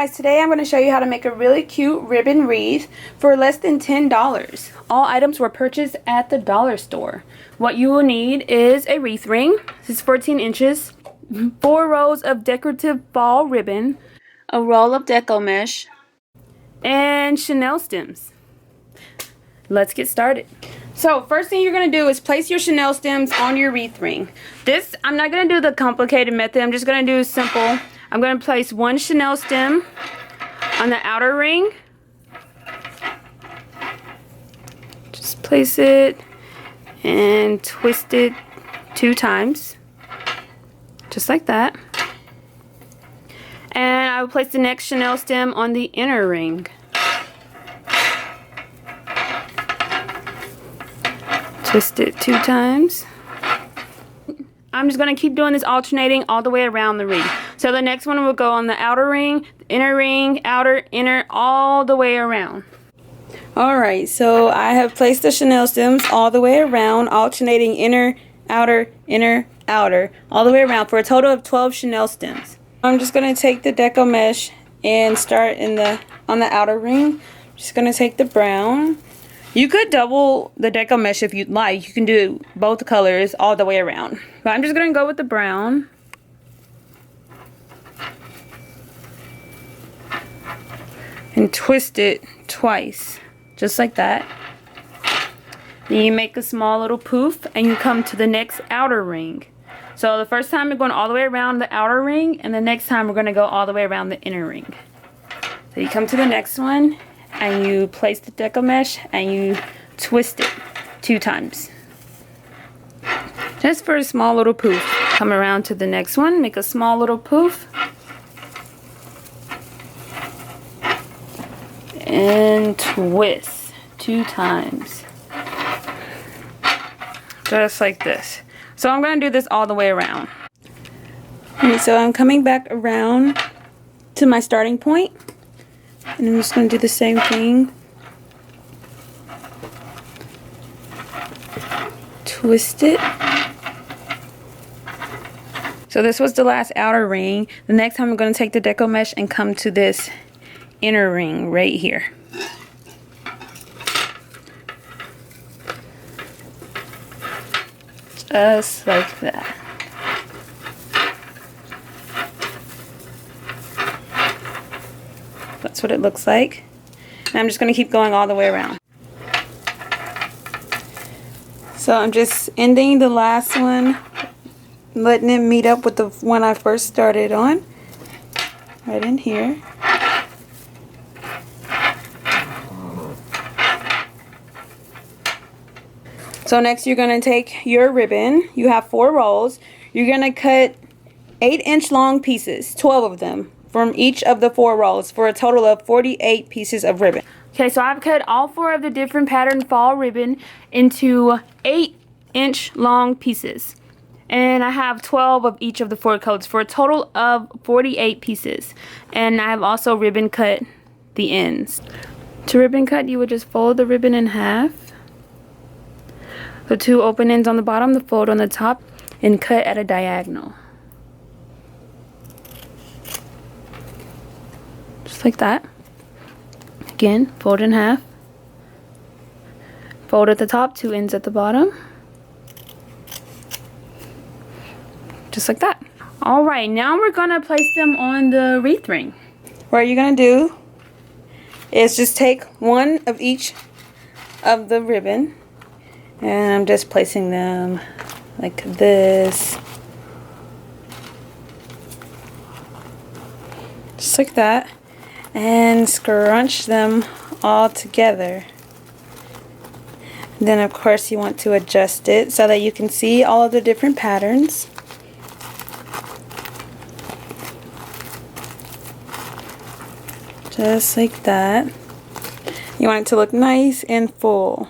guys, today I'm going to show you how to make a really cute ribbon wreath for less than $10. All items were purchased at the dollar store. What you will need is a wreath ring. This is 14 inches, 4 rows of decorative ball ribbon, a roll of Deco mesh, and Chanel stems. Let's get started. So first thing you're going to do is place your Chanel stems on your wreath ring. This, I'm not going to do the complicated method. I'm just going to do simple. I'm going to place one Chanel stem on the outer ring. Just place it and twist it 2 times. Just like that. And I will place the next Chanel stem on the inner ring. Twist it 2 times. I'm just going to keep doing this, alternating all the way around the ring. So the next one will go on the outer ring, outer, inner, all the way around. Alright, so I have placed the Chanel stems all the way around, alternating inner, outer, all the way around for a total of 12 Chanel stems. I'm just going to take the Deco mesh and start on the outer ring. I'm just going to take the brown. You could double the Deco mesh if you'd like. You can do both colors all the way around. But I'm just going to go with the brown. And twist it twice. Just like that. Then you make a small little poof and you come to the next outer ring. So the first time we're going all the way around the outer ring, and the next time we're going to go all the way around the inner ring. So you come to the next one and you place the Deco mesh and you twist it 2 times. Just for a small little poof. Come around to the next one, make a small little poof. And twist 2 times. Just like this. So I'm going to do this all the way around. Okay, so I'm coming back around to my starting point. And I'm just going to do the same thing. Twist it. So this was the last outer ring. The next time I'm going to take the Deco mesh and come to this inner ring right here. Just like that. That's what it looks like. And I'm just going to keep going all the way around. So I'm just ending the last one, letting it meet up with the one I first started on. Right in here. So next you're going to take your ribbon. You have 4 rolls. You're going to cut 8-inch long pieces, 12 of them, from each of the 4 rolls for a total of 48 pieces of ribbon. Okay, so I've cut all 4 of the different pattern fall ribbon into 8-inch long pieces. And I have 12 of each of the 4 colors for a total of 48 pieces. And I have also ribbon cut the ends. To ribbon cut, you would just fold the ribbon in half. The 2 open ends on the bottom, the fold on the top, and cut at a diagonal. Just like that. Again, fold in half. Fold at the top, 2 ends at the bottom. Just like that. Alright, now we're going to place them on the wreath ring. What you're going to do is just take one of each of the ribbon. And I'm just placing them like this. Just like that. And scrunch them all together. Then of course you want to adjust it so that you can see all of the different patterns. Just like that. You want it to look nice and full.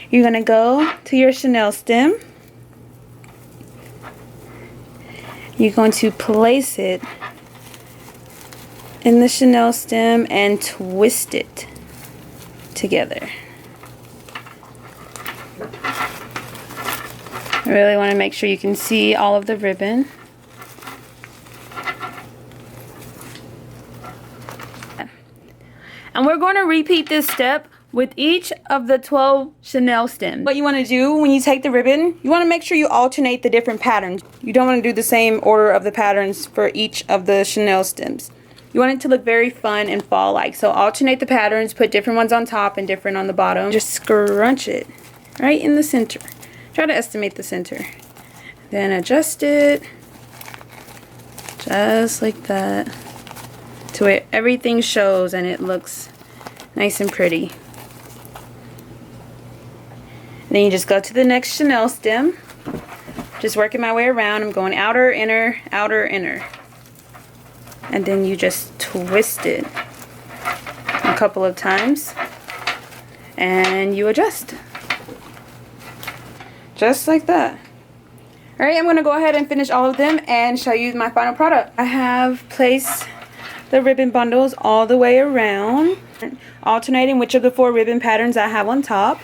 You're going to go to your Chanel stem. You're going to place it in the Chanel stem and twist it together. I really want to make sure you can see all of the ribbon. going to repeat this step with each of the 12 Chanel stems. What you want to do when you take the ribbon, you want to make sure you alternate the different patterns. You don't want to do the same order of the patterns for each of the Chanel stems. You want it to look very fun and fall-like. So alternate the patterns, put different ones on top and different on the bottom. Just scrunch it right in the center. Try to estimate the center. Then adjust it just like that to where everything shows and it looks nice and pretty. Then you just go to the next Chanel stem. Just working my way around. I'm going outer, inner, outer, inner. And then you just twist it a couple of times. And you adjust. Just like that. Alright, I'm going to go ahead and finish all of them and show you my final product. I have placed the ribbon bundles all the way around, alternating which of the 4 ribbon patterns I have on top.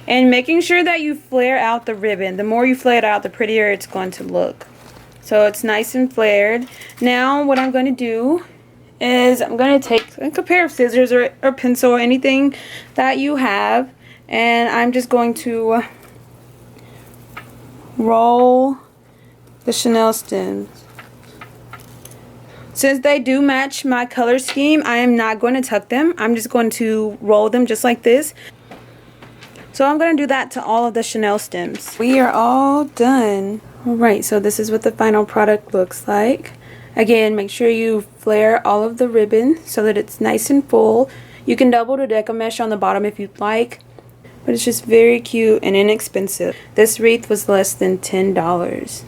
And making sure that you flare out the ribbon. The more you flare it out, the prettier it's going to look. So it's nice and flared. Now what I'm going to do is I'm going to take like a pair of scissors or pencil or anything that you have. And I'm just going to roll the Chanel stems. Since they do match my color scheme, I am not going to tuck them. I'm just going to roll them just like this. So I'm going to do that to all of the Chanel stems. We are all done. Alright, so this is what the final product looks like. Again, make sure you flare all of the ribbon so that it's nice and full. You can double the Deco mesh on the bottom if you'd like. But it's just very cute and inexpensive. This wreath was less than $10.